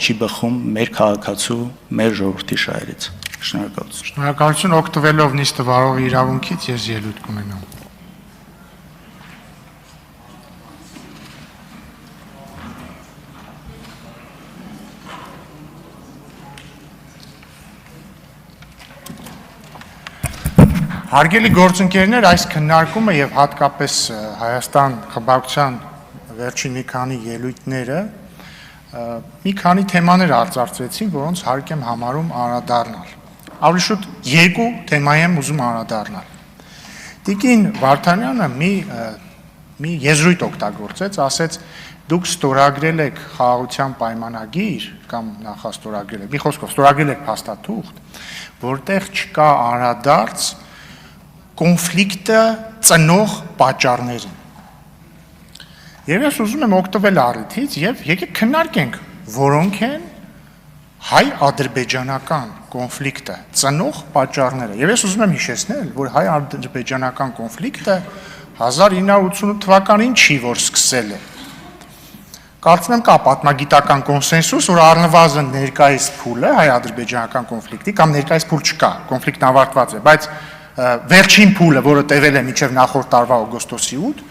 չի բխում մեր քաղաքացու, մեր ժողովրդի շահերից։ Շնորհակալություն։ Շնորհակալություն, օգտվելով նիստը վարողի իրավունքից ես ելույթ կունենամ։ Հարգելի գործընկերներ, այս քննարկումը եւ հատկապես Հայաստան խմբակցության վերջին մի քանի ելույթները մի քանի թեմաներ արծարծեցին, որոնց հարկ եմ համարում անդրադառնալ։ Ավելի շուտ երկու թեմայի եմ ուզում անդրադառնալ։ Տիկին Վարդանյանը մի եզրույթ օգտագործեց, ասեց դուք ստորագրել եք խաղաղության պայմանագիր կամ նախաստորագրել եք, մի խոսքով ստորագրել եք փաստաթուղթ, որտեղ չկա անդրադարձ կոնֆլիկտը ծնող պատճառներին։ Եվ ես ուզում եմ օգտվել առիթից եւ եկեք քննարկենք, որոնք են հայ-ադրբեջանական կոնֆլիկտը ծնող պատճառները։ Եվ ես ուզում եմ հիշեցնել, որ հայ-ադրբեջանական կոնֆլիկտը 1988 թվականին չի, որ սկսել է։ Կարծում եմ կա պատմագիտական կոնսենսուս, որ առնվազն ներկայիս փուլը հայ-ադրբեջանական կոնֆլիկտի կամ ներկայիս փուլ չկա, կոնֆլիկտն ավարտված է, բայց վերջին փուլը, որը տևել է մինչև նախորդ տարվա օգոստոսի 8,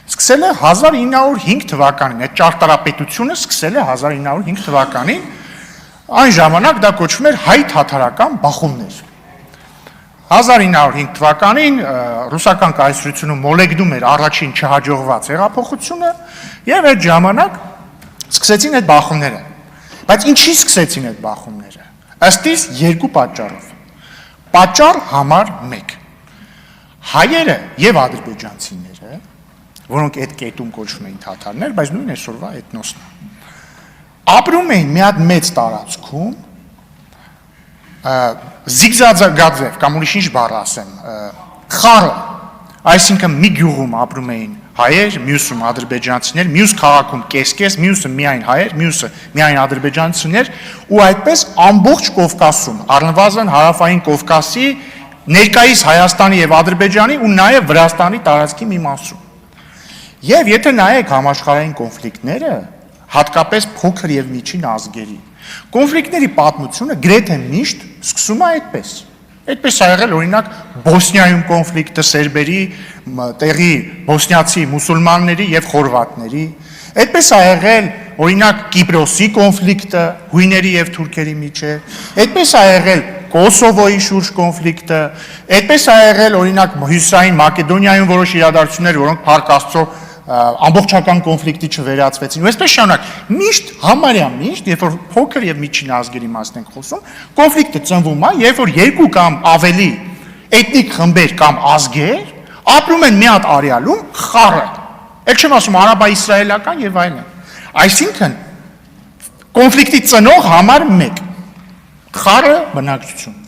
սկսել է 1905 թվականին, այդ ճարտարապետությունը սկսել է 1905 թվականին, այն ժամանակ դա կոչվում էր հայ-թաթարական բախումներ։ 1905 թվականին ռուսական կայսրությունը մոլեգնում էր առաջին չհաջողված հեղափոխությունը եւ այդ ժամանակ սկսեցին այդ բախումները։ Բայց ինչի սկսեցին այդ բախումները։ Ըստ իս երկու պատճառով։ Պատճառ համար 1. Հայերը եւ ադրբեջանցիները, որոնք այդ կետում կոչվում էին թաթարներ, բայց նույն այսօրվա էթնոսն է, ապրում էին մի հատ մեծ տարածքում, զիգզագաձև, կամ ուրիշ ինչ բառ ասեմ, խառը, այսինքն մի գյուղում ապրում էին հայեր, մյուսում ադրբեջանցիներ, մյուս քաղաքում կես-կես, մյուսը միայն հայեր, մյուսը միայն ադրբեջանցիներ, ու այդպես ամբողջ Կովկասում, առնվազն հարավային Կովկասի, ներկայիս Հայաստանի եւ Ադրբեջանի ու նաեւ Վրաստանի տարածքի մի մասում։ Եվ եթե նայեք համաշխարհային կոնֆլիկտները, հատկապես փոքր եւ միջին ազգերի, կոնֆլիկտների պատմությունը գրեթե միշտ սկսում է այդպես։ Այդպես ա եղել օրինակ Բոսնիայում կոնֆլիկտը սերբերի, տեղի բոսնիացի մուսուլմանների եւ խորվատների, այդպես ա եղել օրինակ Կիպրոսի կոնֆլիկտը հույների եւ թուրքերի միջեւ, այդպես ա եղել Կոսովոյի շուրջ կոնֆլիկտը, այդպես ա եղել օրինակ Հյուսիսային Մակեդոնիայում որոշ իրադարձություններ, որոնք Փառք Աստծո ամբողջական կոնֆլիկտի չվերածվեցին։ Ու այսպես շարունակ, միշտ համարյա միշտ, երբ որ փոքր եւ միջին ազգերի մասն ենք խոսում, կոնֆլիկտը ծնվում է, երբ որ երկու կամ ավելի էթնիկ խմբեր կամ ազգեր ապրում են մի հատ արեալում խառը։ Էլ չեմ ասում արաբա-իսրայելական եւ այլն։ Այսինքն կոնֆլիկտի ծնող համար 1 խառը բնակչություն։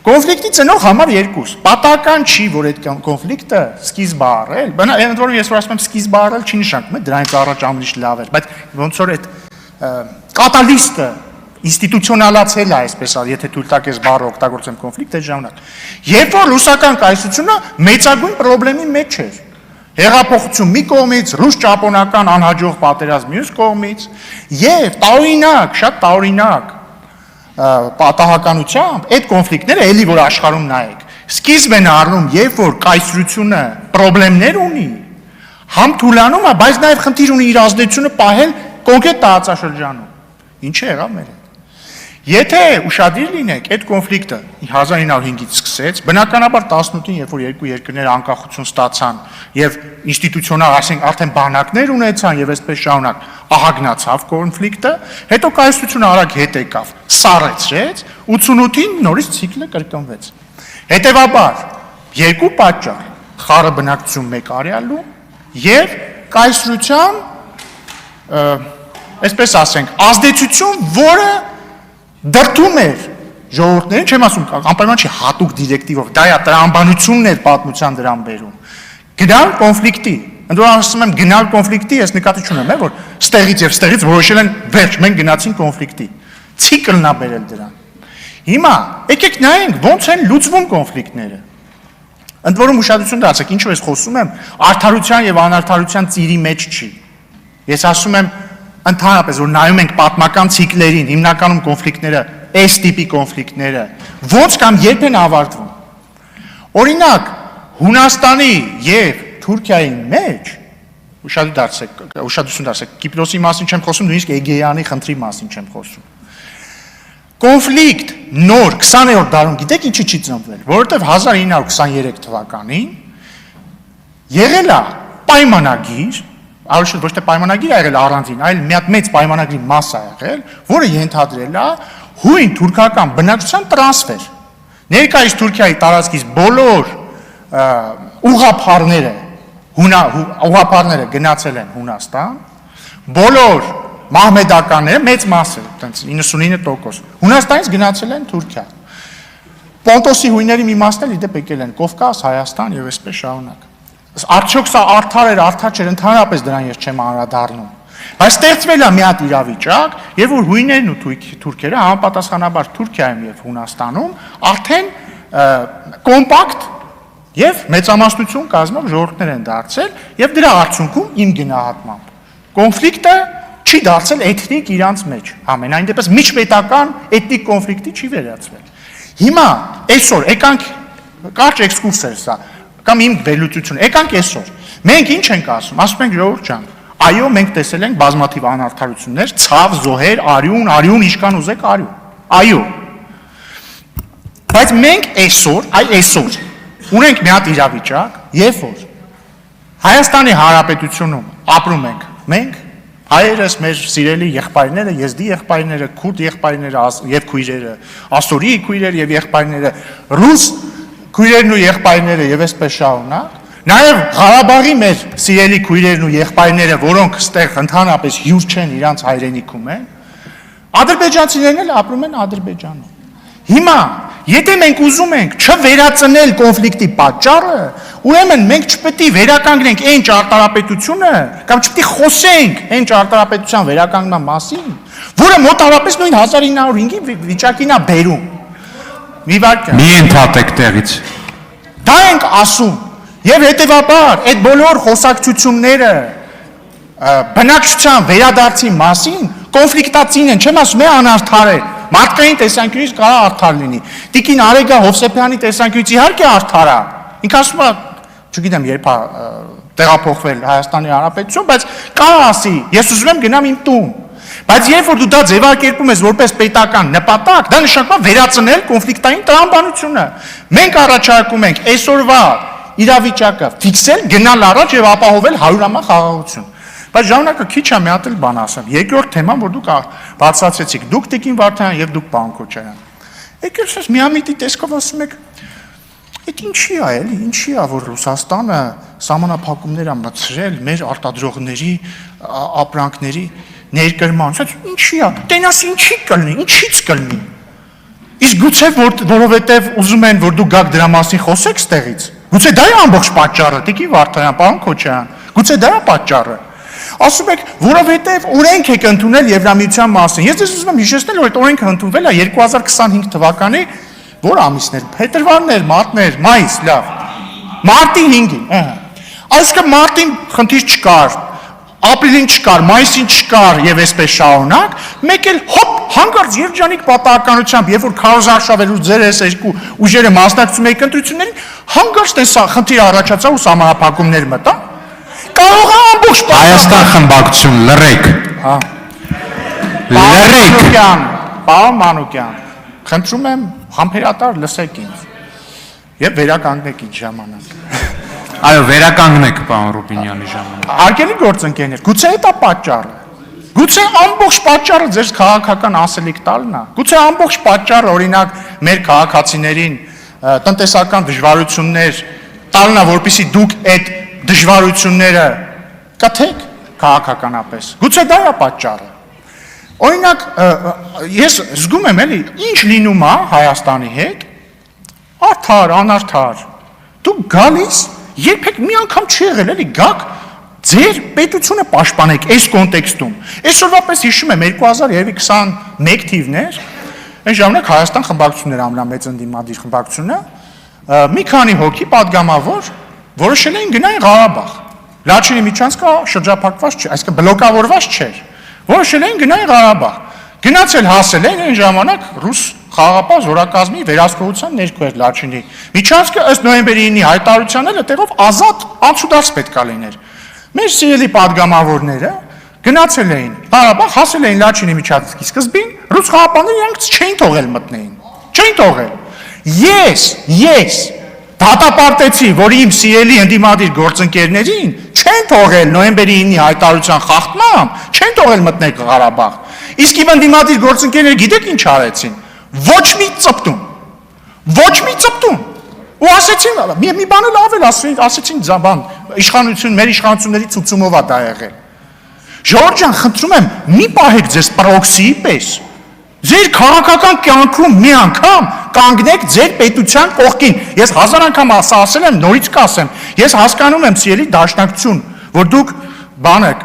Կոնֆլիկտի ծնող համար 2 պատահական չի, որ այդ կոնֆլիկտը սկիզբ առել, ընդ որում ես որ ասում եմ սկիզբ առել չի նշանակում է դրանից առաջ ամենից լավ էր, բայց ոնց որ այդ կատալիստը ինստիտուցիոնալացել է, այսպես եթե թույլ տաք ես բառը օգտագործեմ կոնֆլիկտ այդ ժամանակ։ Երբ որ ռուսական կայսրությունը մեծագույն խնդրի մեջ էր, հեղափոխություն մի կողմից, ռուս-ճապոնական անհաջող պատերազմ մյուս կողմից, եւ տարօրինակ, շատ տարօրինակ պատահականությամբ այդ կոնֆլիկտները էլի որ աշխարհում նայեք սկիզբ են առնում երբ որ կայսրությունը խնդիրներ ունի համ թուլանում է բայց նաև խնդիր ունի իր ազդեցությունը պահել կոնկրետ տարածաշրջանում ինչ է եղավ մեր եթե ուշադիր լինեք այդ կոնֆլիկտը 1905-ից սկսեց բնականաբար 18-ին երբ որ երկու երկրներ անկախություն ստացան եւ ինստիտուցիոնալ ասենք արդեն բանակներ ունեցան եւ այսպես շարունակ ահագնացավ կոնֆլիկտը, հետո կայսրությունը արագ հետ եկավ, սառեցրեց, 88-ին նորից ցիկլը կրկնվեց։ Հետևաբար, երկու պատճառ, խառը բնակչություն մեկ արեալում եւ կայսրության, այսպես ասենք, ազդեցություն, որը դրդում էր ժողովուրդներին, չեմ ասում, անպայման չի հատուկ դիրեկտիվով, դա է տրամաբանությունն էր պատմության դրան բերում։ Գնալ կոնֆլիկտի Ընդ որում ասում եմ գնալ կոնֆլիկտի, ես նկատի չունեմ, որ ստեղից եւ ստեղից որոշել են վերջ, մենք գնացինք կոնֆլիկտի։ Ցիկլն է բերել դրան։ Հիմա եկեք նայենք ոնց են լուծվում կոնֆլիկտները։ Ընդ որում ուշադրություն դարձեք, ինչու ես խոսում եմ, արդարության եւ անարդարության ծիրի մեջ չի։ Ես ասում եմ ընդհանրապես որ նայում ենք պատմական ցիկլերին, հիմնականում կոնֆլիկտները, այս տիպի կոնֆլիկտները ոնց կամ երբ են ավարտվում։ Օրինակ, Հունաստանի եւ Թուրքիայի մեջ ուշադրություն դարձեք, Կիպրոսի մասին չեմ խոսում, նույնիսկ Էգեյանի խնդրի մասին չեմ խոսում։ Կոնֆլիկտ նոր 20-րդ դարում գիտեք ինչի չի ծնվել, որովհետև 1923 թվականին եղել է պայմանագիր, առնչվող ոչ թե պայմանագիր ա եղել առանձին, այլ մի հատ մեծ պայմանագրի մաս ա եղել, որը ենթադրել է հույն թուրքական բնակչության տրանսֆեր։ Ներկայիս Թուրքիայի տարածքից բոլոր ուղղափառները գնացել են Հունաստան, բոլոր մահմեդականները մեծ մասը, 99%, Հունաստանից գնացել են Թուրքիա։ Պոնտոսի հույների մի մասն էլ իդեպ եկել են Կովկաս, Հայաստան եւ այսպես շարունակ։ Արդյոք սա արդար էր, արդար չէր, ընդհանրապես դրան ես չեմ անդրադառնում։ Բայց ստեղծվել է մի հատ իրավիճակ, եւ որ հույներն ու թուրքերը համապատասխանաբար Թուրքիայում եւ Հունաստանում արդեն կոմպակտ եւ մեծամասնություն կազմող ժողովուրդներ են դարձել եւ դրա արդյունքում իմ գնահատմամբ կոնֆլիկտը չի դարձել էթնիկ իրանց մեջ, ամենայն դեպս միջպետական էթնիկ կոնֆլիկտի չի վերածվել։ Հիմա այսօր եկանք կարճ էքսկուրս էր սա, կամ իմ վերլուծությունը, եկանք այսօր, մենք ինչ ենք ասում, ասում ենք ժողովուրդ ջան, այո, մենք տեսել ենք բազմաթիվ անարդարություններ, ցավ, զոհեր, արյուն, ինչքան ուզեք արյուն, այո։ Բայց մենք այսօր ունենք մի հատ իրավիճակ, երբ որ Հայաստանի Հանրապետությունում ապրում ենք մենք, հայերս, մեր սիրելի եղբայրները, եզդի եղբայրները, քուրդ եղբայրները եւ քույրերը, ասորի քույրերը եւ եղբայրները, ռուս քույրերն ու եղբայրները եւ այսպես շարունակ, նաեւ Ղարաբաղի մեր սիրելի քույրերն ու եղբայրները, որոնք ստեղ ընդհանրապես հյուր չեն իրանց հայրենիքում են, ադրբեջանցիներն էլ ապրում են Ադրբեջանում։ Հիմա, եթե մենք ուզում ենք չվերածնել կոնֆլիկտի պատճառը, ուրեմն մենք չպետք է վերականգնենք այն ճարտարապետությունը, կամ չպետք է խոսենք այն ճարտարապետության վերականգնման մասին, որը մոտավորապես նույն 1905-ի վիճակին է բերում։ Մի վարքյան։ Մի ընդհատեք տեղից։ Դա ենք ասում, եւ հետեւաբար այդ բոլոր խոսակցությունները բնակչության վերադարձի մասին կոնֆլիկտացին են, չեմ ասում, անարդար է։ Մարդկային տեսանկյունից կարող արդար լինի։ Տիկին Արեգա Հովսեփյանի տեսանկյունից իհարկե արդար է։ Ինքը ասում է, չգիտեմ, երբ է տեղափոխվել Հայաստանի Հանրապետություն, բայց կարող ասի, ես ուզում եմ գնամ իմ տուն։ Բայց երբ որ դու դա ձևակերպում ես որպես պետական նպատակ, դա նշանակում է վերացնել կոնֆլիկտային տրամաբանությունը։ Մենք առաջարկում ենք այսօրվա իրավիճակը ֆիքսել, գնալ առաջ եւ ապահովել 100-ամյա խաղաղություն։ Բայց ժամանակը քիչ է մի հատ էլ բան ասեմ։ Երկրորդ թեման, որ դուք բացացրեցիք, դուք Տիկին Վարդանյան եւ դուք պարոն Քոչարյան։ Եկեք ես միամիտի տեսքով ասում եք, այդ ինչի է, էլի, ինչի է, որ Ռուսաստանը սահմանափակումներ է մտցրել մեր արտադրողների ապրանքների ներկրման, ինչի է, տենաս ինչի կլինի, ինչից կլինի։ Իսկ գուցե որովհետեւ ուզում են, որ դուք գաք դրա մասին խոսեք ստեղից։ Գուցե դա է ամբողջ պատճառը, Տիկին Վարդանյան, պարոն Քոչարյան, գուցե դա է պատճառը։ Ասում եք, որովհետև օրենք եք ընդունել Եվրամիության մասին։ Ես ձեզ ուզում եմ հիշեցնել, որ այդ օրենքը ընդունվել է 2025 թվականի որ ամիսներ, փետրվարներ, մարտներ, մայիս, լավ։ Մարտի 5-ին, այսինքն մարտին խնդիր չկար, ապրիլին չկար, մայիսին չկար եւ այսպես շարունակ, մեկ էլ հոպ հանկարծ երջանիկ պատահականությամբ, երբ որ քարոզարշավեր ու ձեր այս երկու ուժերը մասնակցում եք ընտրություններին, հանկարծ տեսա խնդիր առաջացավ ու սահմանափակումներ մտան։ Կարող է ամբողջ Հայաստան խմբակցություն լռեք։ Լռեք։ Պարոն Մանուկյան, խնդրում եմ համբերատար լսեք ինձ եւ վերականգնեք ինձ ժամանակ։ Այո, վերականգնեք պարոն Ռուբինյանի ժամանակ։ Արգելի գործընկերներ, գուցե դա պատճառը։ Գուցե ամբողջ պատճառը ձեր քաղաքական ասելիք տալն է։ Գուցե ամբողջ պատճառը օրինակ մեր քաղաքացիներին տնտեսական դժվարություններ տալն է, որպեսզի դուք այդ դժվարությունները կթեք քաղաքականապես։ Գուցե դա է պատճառը։ Օրինակ, ես զգում եմ էլի, ինչ լինում է Հայաստանի հետ, արդար, անարդար։ Դուք գալիս, երբեք մի անգամ չի եղել, էլի, գաք ձեր պետությունը պաշտպանեք այս կոնտեքստում։ Այսօրվա պես հիշում եմ 2021 թիվներ, այն ժամանակ Հայաստան խմբակցություններ ամենամեծ ընդդիմադիր խմբակցությունը, մի քանի հոգի պատգամավոր որոշել էին գնային Ղարաբաղ։ Լաչինի միջանցքը շրջափակված չէ, այսինքն բլոկավորված չէր, որոշել էին գնային Ղարաբաղ։ Գնացել հասել են այն ժամանակ ռուս խաղապահ զորակազմի վերահսկողության ներքո էր Լաչինի միջանցքը ըստ նոյեմբերի 9-ի հայտարարության էլ այդտեղով ազատ անցուդարձ պետք է լիներ։ Մեր սիրելի падգամավորները գնացել էին Ղարաբաղ, հասել էին Լաչինի միջանցքի սկզբին, ռուս խաղապահները իրանք չէին թողել մտնեին։ Չէին թողել։ Ես դատապարտեցի, որ իմ սիրելի ընդդիմադիր գործընկերներին չեն թողել նոյեմբերի 9-ի հայտարարության խախտմամբ, չեն թողել մտնել Ղարաբաղ։ Իսկ իմ ընդդիմադիր գործընկերները գիտեք ինչ արեցին։ Ոչ մի ծպտում։ Ու ասեցին, մի բան էլ ավել, ասեցին բան, մեր իշխանությունների ցուցումով է դա եղել։ Ժողովուրդ ջան, խնդրում եմ, մի պահեք ձեզ պրոքսիի պես։ Ձեր քաղաքական կյանքում մի անգամ կանգնեք ձեր պետության կողքին։ Ես 1000 անգամ ասել եմ, նորից կասեմ։ Ես հասկանում եմ սիրելի դաշնակցություն, որ դուք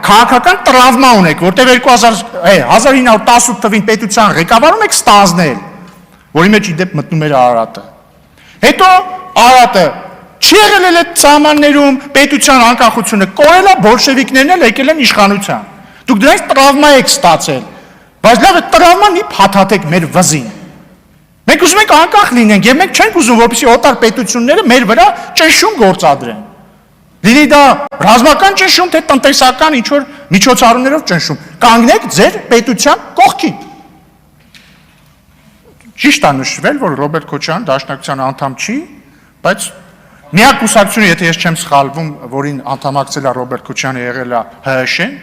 քաղաքական տրավմա ունեք, որտեղ 1918 թվին պետության ղեկավարում եք ստանձնել, որի մեջ իդեպ մտնում էր Արարատը։ Հետո Արարատը չի եղել էլ այդ սահմաններում պետության անկախությունը, կորել է, բոլշևիկներն էլ եկել են իշխանության։ Դուք դրանից տրավմա եք ստացել։ Բայց լավ է տրավման մի փաթաթեք մեր վզին։ Մենք ուզում ենք անկախ լինենք եւ մենք չենք ուզում, որպեսզի օտար պետությունները մեր վրա ճնշում գործադրեն։ Լինի դա ռազմական ճնշում, թե տնտեսական ինչ-որ միջոցառումներով ճնշում։ Կանգնեք ձեր պետության կողքին։ Ճիշտ է նշվել, որ Ռոբերտ Քոչարյանը դաշնակցության անդամ չի, բայց միակ կուսակցությունը, եթե ես չեմ սխալվում, որին անդամակցել է Ռոբերտ Քոչարյանը, եղել է ՀՀՇ-ն,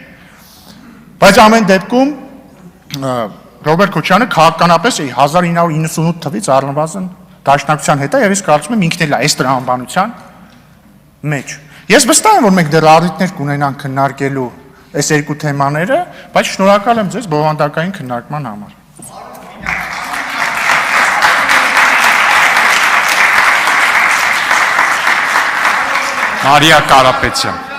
բայց ամեն դեպքում Ռոբերտ Քոչարյանը քաղաքականապես 1998 թվից առնվազն դաշնակցության հետ է եւ ես կարծում եմ ինքն էլ է այս տրամաբանության մեջ։ Ես վստահ եմ, որ մենք դեռ առիթներ կունենանք քննարկելու այս երկու թեմաները, բայց շնորհակալ եմ ձեզ բովանդակային քննարկման համար։ Մարիա Կարապետյան